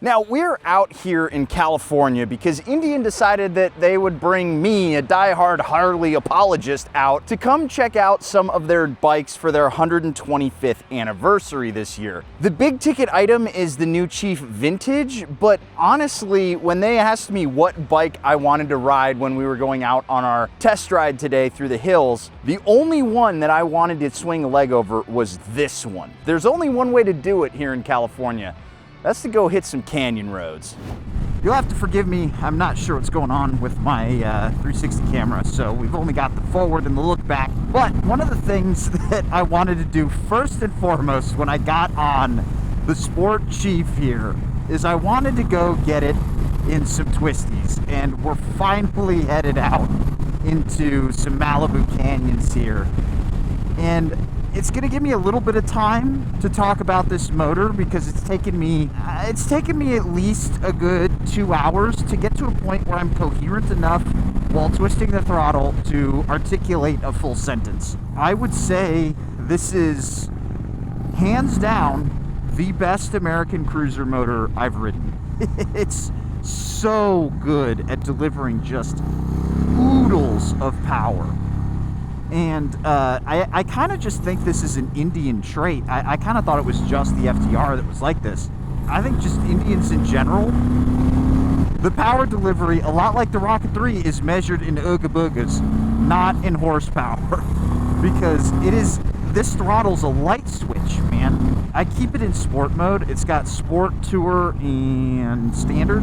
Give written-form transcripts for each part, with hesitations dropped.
Now, we're out here in California because Indian decided that they would bring me, a diehard Harley apologist, out to come check out some of their bikes for their 125th anniversary this year. The big ticket item is the new Chief Vintage, but honestly, when they asked me what bike I wanted to ride when we were going out on our test ride today through the hills, the only one that I wanted to swing a leg over was this one. There's only one way to do it here in California. That's to go hit some canyon roads. You'll have to forgive me, I'm not sure what's going on with my 360 camera, so we've only got the forward and the look back. But one of the things that I wanted to do first and foremost when I got on the Sport Chief here is I wanted to go get it in some Twisties, and we're finally headed out into some Malibu canyons here. And it's gonna give me a little bit of time to talk about this motor because it's taken me at least a good 2 hours to get to a point where I'm coherent enough while twisting the throttle to articulate a full sentence. I would say this is hands down the best American cruiser motor I've ridden. It's so good at delivering just oodles of power. And I kind of just think this is an Indian trait. I kind of thought it was just the FTR that was like this. I think just Indians in general, the power delivery, a lot like the Rocket 3, is measured in ooga boogas, not in horsepower. Because this throttle's a light switch, man. I keep it in sport mode. It's got sport, tour, and standard.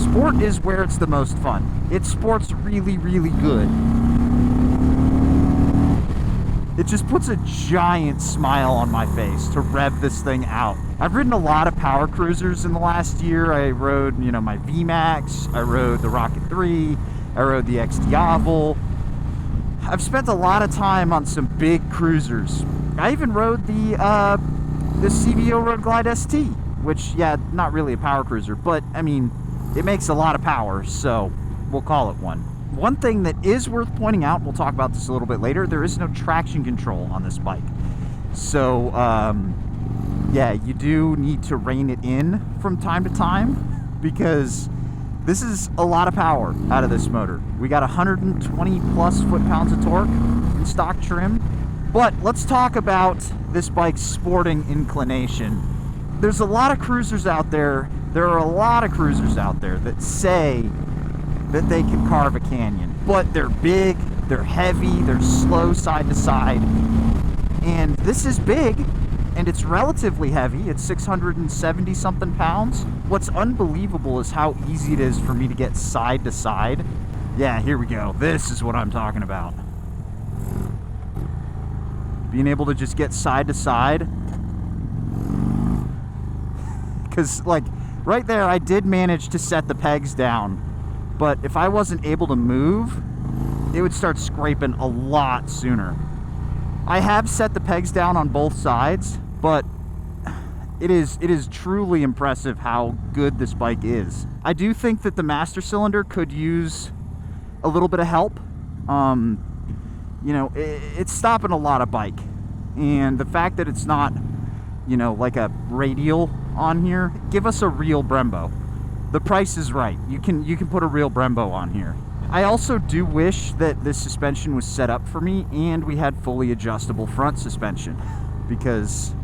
Sport is where it's the most fun. It sports really, really good. It just puts a giant smile on my face to rev this thing out. I've ridden a lot of power cruisers in the last year. I rode, my VMAX, I rode the Rocket 3, I rode the XD Oval. I've spent a lot of time on some big cruisers. I even rode the CVO Road Glide ST, which, yeah, not really a power cruiser, but, it makes a lot of power, so we'll call it one. One thing that is worth pointing out, we'll talk about this a little bit later, there is no traction control on this bike. So, yeah, you do need to rein it in from time to time because this is a lot of power out of this motor. We got 120 plus foot-pounds of torque in stock trim. But let's talk about this bike's sporting inclination. There's a lot of cruisers out there. There are a lot of cruisers out there that say that they can carve a canyon, but they're big, they're heavy, they're slow side to side, and this is big and it's relatively heavy. It's 670 something pounds. What's unbelievable is how easy it is for me to get side to side. Yeah, here we go. This is what I'm talking about. Being able to just get side to side, because right there I did manage to set the pegs down. But if I wasn't able to move, it would start scraping a lot sooner. I have set the pegs down on both sides, but it is truly impressive how good this bike is. I do think that the master cylinder could use a little bit of help. It's stopping a lot of bike. And the fact that it's not, like a radial on here, give us a real Brembo. The price is right. You can put a real Brembo on here. I also do wish that this suspension was set up for me and we had fully adjustable front suspension, because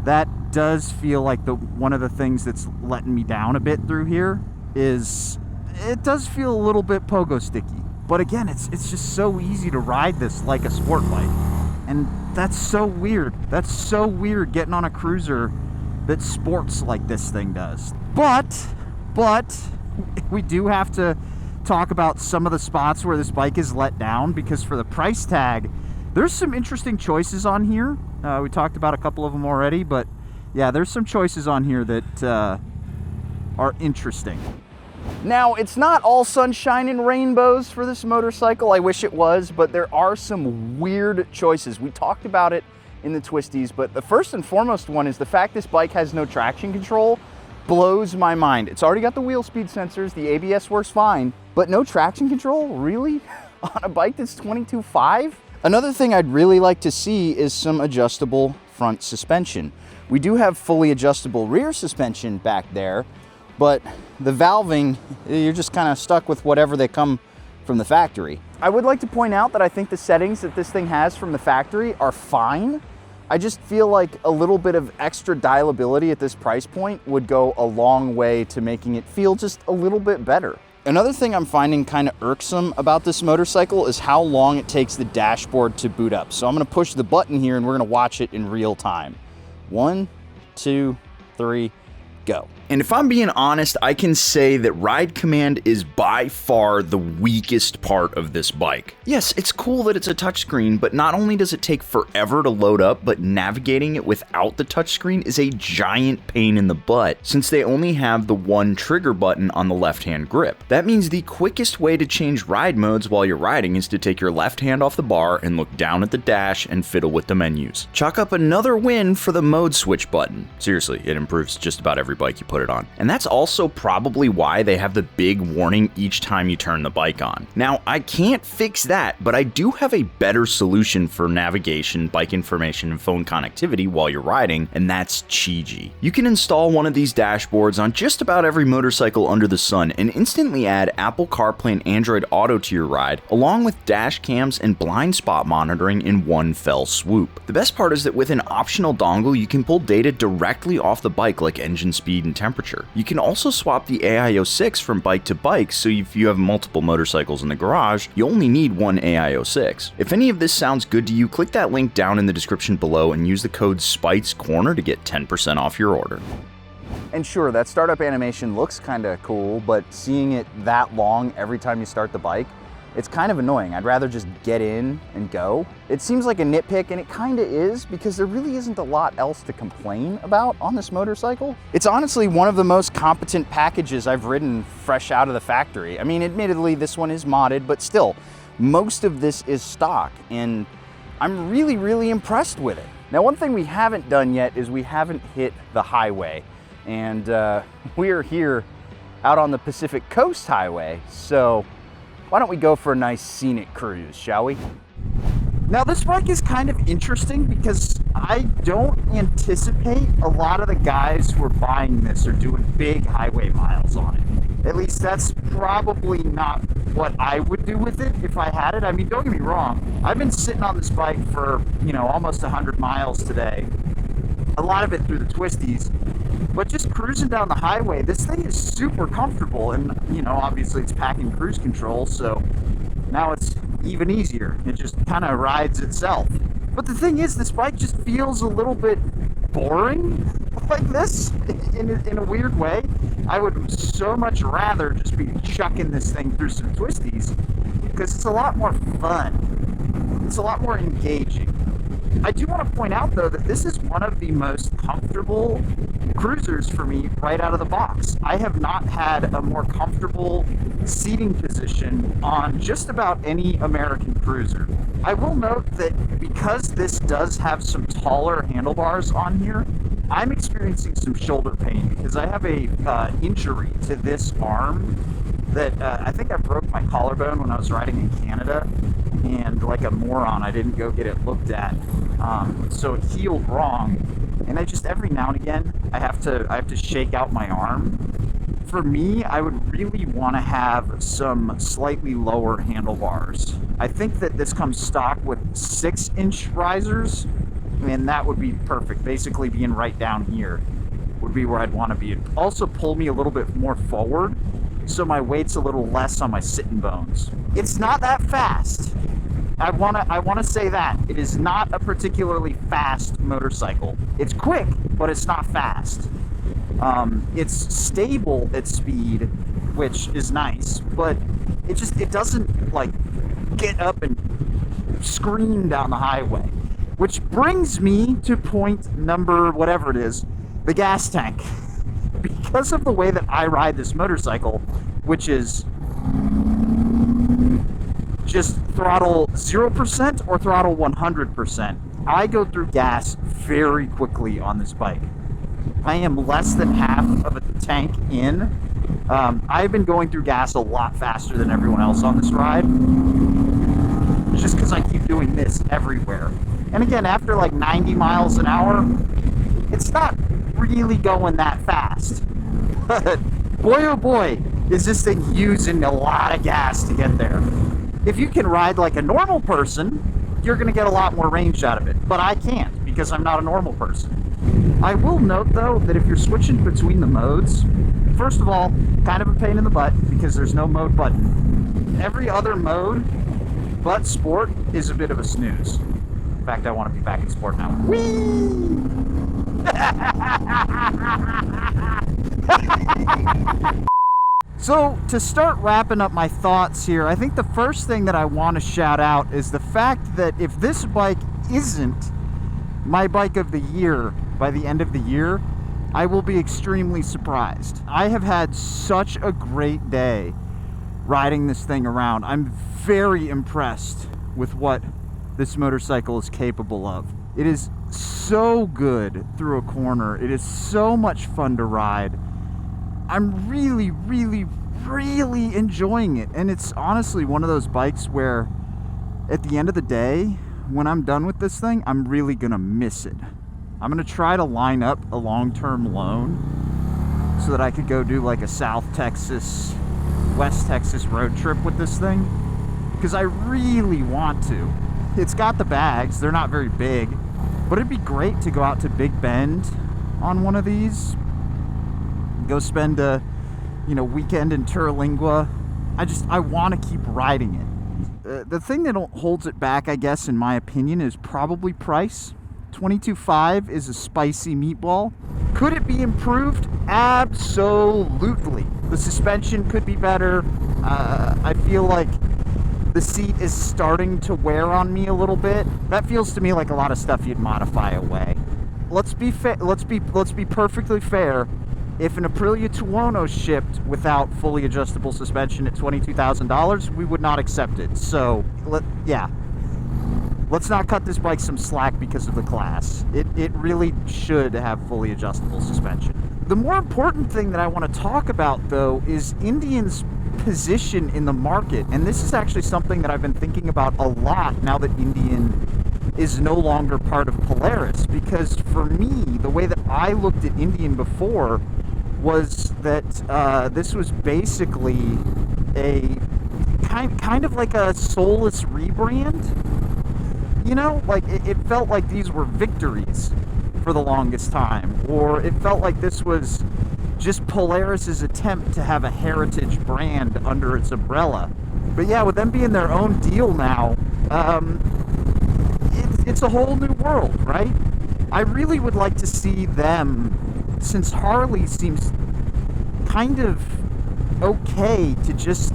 that does feel like one of the things that's letting me down a bit through here. Is it does feel a little bit pogo sticky. But again, it's just so easy to ride this like a sport bike. And that's so weird. That's so weird getting on a cruiser that sports like this thing does. But we do have to talk about some of the spots where this bike is let down, because for the price tag, there's some interesting choices on here. We talked about a couple of them already, but yeah, there's some choices on here that are interesting. Now, it's not all sunshine and rainbows for this motorcycle. I wish it was, but there are some weird choices. We talked about it in the Twisties, but the first and foremost one is the fact this bike has no traction control. Blows my mind. It's already got the wheel speed sensors, the ABS works fine, but no traction control, really? On a bike that's 22.5? Another thing I'd really like to see is some adjustable front suspension. We do have fully adjustable rear suspension back there, but the valving, you're just kind of stuck with whatever they come from the factory. I would like to point out that I think the settings that this thing has from the factory are fine. I just feel like a little bit of extra dialability at this price point would go a long way to making it feel just a little bit better. Another thing I'm finding kind of irksome about this motorcycle is how long it takes the dashboard to boot up. So I'm gonna push the button here and we're gonna watch it in real time. 1, 2, 3, go. And if I'm being honest, I can say that Ride Command is by far the weakest part of this bike. Yes, it's cool that it's a touchscreen, but not only does it take forever to load up, but navigating it without the touchscreen is a giant pain in the butt, since they only have the one trigger button on the left-hand grip. That means the quickest way to change ride modes while you're riding is to take your left hand off the bar and look down at the dash and fiddle with the menus. Chalk up another win for the mode switch button. Seriously, it improves just about every bike you put it on. And that's also probably why they have the big warning each time you turn the bike on. Now, I can't fix that, but I do have a better solution for navigation, bike information, and phone connectivity while you're riding, and that's Chigee. You can install one of these dashboards on just about every motorcycle under the sun and instantly add Apple CarPlay and Android Auto to your ride, along with dash cams and blind spot monitoring in one fell swoop. The best part is that with an optional dongle, you can pull data directly off the bike like engine speed and temperature. You can also swap the AIO6 from bike to bike, so if you have multiple motorcycles in the garage, you only need one AIO6. If any of this sounds good to you, click that link down in the description below and use the code SPITESCORNER to get 10% off your order. And sure, that startup animation looks kind of cool, but seeing it that long every time you start the bike, it's kind of annoying. I'd rather just get in and go. It seems like a nitpick, and it kind of is, because there really isn't a lot else to complain about on this motorcycle. It's honestly one of the most competent packages I've ridden fresh out of the factory. I mean, admittedly, this one is modded, but still, most of this is stock, and I'm really, really impressed with it. Now, one thing we haven't done yet is we haven't hit the highway, and we are here out on the Pacific Coast Highway, so why don't we go for a nice scenic cruise, shall we? Now, this bike is kind of interesting because I don't anticipate a lot of the guys who are buying this are doing big highway miles on it. At least that's probably not what I would do with it if I had it. I mean, don't get me wrong. I've been sitting on this bike for, almost 100 miles today. A lot of it through the Twisties. But just cruising down the highway, this thing is super comfortable, and obviously it's packing cruise control, so now it's even easier. It just kind of rides itself. But the thing is, this bike just feels a little bit boring like this in a weird way. I would so much rather just be chucking this thing through some Twisties because it's a lot more fun. It's a lot more engaging. I do want to point out, though, that this is one of the most comfortable cruisers for me right out of the box. I have not had a more comfortable seating position on just about any American cruiser. I will note that because this does have some taller handlebars on here, I'm experiencing some shoulder pain because I have a injury to this arm that I think I broke my collarbone when I was riding in Canada, and like a moron, I didn't go get it looked at. So it healed wrong, and I just every now and again I have to shake out my arm. For me, I would really want to have some slightly lower handlebars. I think that this comes stock with 6-inch risers, and that would be perfect. Basically being right down here would be where I'd want to be. It'd also pull me a little bit more forward, so my weight's a little less on my sitting bones. It's not that fast. I wanna say that. It is not a particularly fast motorcycle. It's quick, but it's not fast. It's stable at speed, which is nice, but it doesn't like get up and scream down the highway. Which brings me to point number whatever it is, the gas tank. Because of the way that I ride this motorcycle, which is just throttle 0% or throttle 100%, I go through gas very quickly on this bike. I am less than half of a tank in. I've been going through gas a lot faster than everyone else on this ride, just because I keep doing this everywhere. And again, after like 90 miles an hour, it's not really going that fast. But boy, oh boy, is this thing using a lot of gas to get there. If you can ride like a normal person, you're going to get a lot more range out of it. But I can't, because I'm not a normal person. I will note, though, that if you're switching between the modes, first of all, kind of a pain in the butt, because there's no mode button. Every other mode but sport is a bit of a snooze. In fact, I want to be back in sport now. Whee! So, to start wrapping up my thoughts here, I think the first thing that I want to shout out is the fact that if this bike isn't my bike of the year by the end of the year, I will be extremely surprised. I have had such a great day riding this thing around. I'm very impressed with what this motorcycle is capable of. It is so good through a corner. It is so much fun to ride. I'm really, really, really enjoying it. And it's honestly one of those bikes where at the end of the day, when I'm done with this thing, I'm really gonna miss it. I'm gonna try to line up a long-term loan so that I could go do like a South Texas, West Texas road trip with this thing, because I really want to. It's got the bags, they're not very big, but it'd be great to go out to Big Bend on one of these, go spend a weekend in Terlingua. I want to keep riding it. The thing that holds it back, I guess, in my opinion, is probably price. $22.5 is a spicy meatball. Could it be improved? Absolutely. The suspension could be better. I feel like the seat is starting to wear on me a little bit. That feels to me like a lot of stuff you'd modify away. Let's be perfectly fair. If an Aprilia Tuono shipped without fully adjustable suspension at $22,000, we would not accept it. So, let's not cut this bike some slack because of the class. It really should have fully adjustable suspension. The more important thing that I want to talk about, though, is Indian's position in the market. And this is actually something that I've been thinking about a lot now that Indian is no longer part of Polaris. Because for me, the way that I looked at Indian before was that this was basically a kind of like a soulless rebrand. You know, like it felt like these were victories for the longest time, or it felt like this was just Polaris's attempt to have a heritage brand under its umbrella. But yeah, with them being their own deal now, it's a whole new world, right? I really would like to see them, since Harley seems kind of okay to just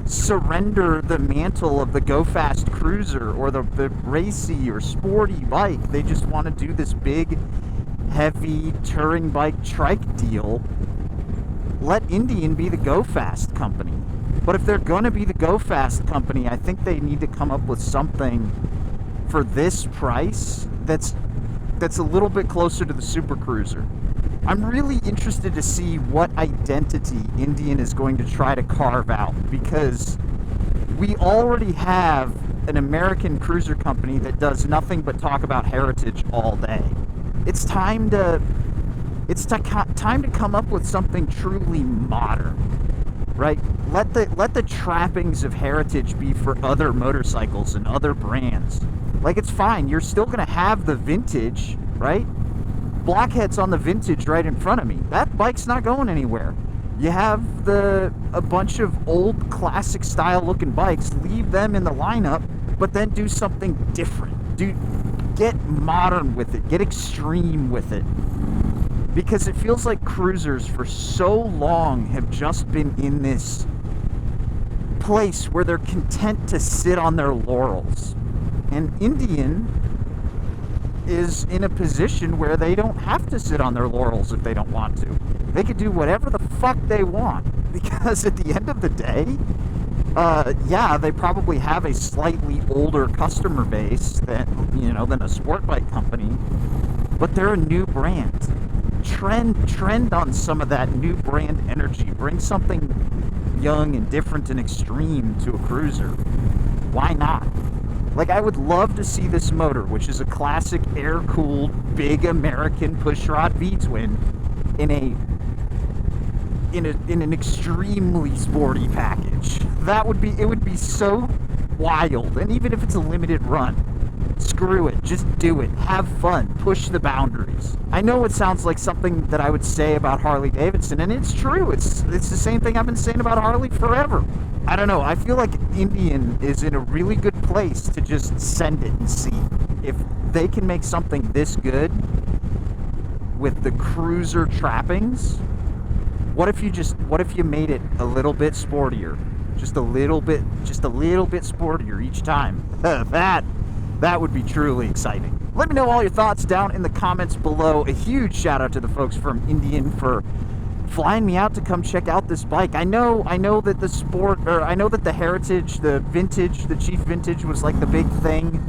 surrender the mantle of the go fast cruiser or the racy or sporty bike. They just want to do this big, heavy touring bike trike deal. Let Indian be the go fast company. But if they're going to be the go fast company, I think they need to come up with something for this price that's a little bit closer to the Super Cruiser. I'm really interested to see what identity Indian is going to try to carve out, because we already have an American cruiser company that does nothing but talk about heritage all day. It's time to come up with something truly modern, right? Let the trappings of heritage be for other motorcycles and other brands. Like, it's fine. You're still going to have the vintage, right? Blockhead's on the vintage right in front of me. That bike's not going anywhere. You have a bunch of old classic style looking bikes. Leave them in the lineup, but then do something different. Get modern with it. Get extreme with it. Because it feels like cruisers for so long have just been in this place where they're content to sit on their laurels. And Indian is in a position where they don't have to sit on their laurels if they don't want to. They could do whatever the fuck they want, because at the end of the day, they probably have a slightly older customer base than a sport bike company, but they're a new brand. Trend on some of that new brand energy. Bring something young and different and extreme to a cruiser. Why not? Like, I would love to see this motor, which is a classic air-cooled, big American pushrod V-twin, in an extremely sporty package. It would be so wild. And even if it's a limited run, screw it, just do it, have fun, push the boundaries. I know it sounds like something that I would say about Harley Davidson, and it's true. It's the same thing I've been saying about Harley forever. I don't know, I feel like Indian is in a really good place to just send it and see. If they can make something this good with the cruiser trappings, what if you made it a little bit sportier? Just a little bit sportier each time. That would be truly exciting. Let me know all your thoughts down in the comments below. A huge shout out to the folks from Indian for flying me out to come check out this bike. I know that the Heritage, the Vintage, the Chief Vintage was like the big thing,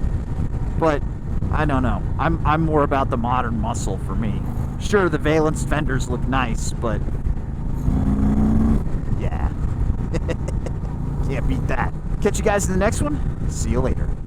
but I don't know. I'm more about the modern muscle for me. Sure, the valence fenders look nice, but yeah. Can't beat that. Catch you guys in the next one. See you later.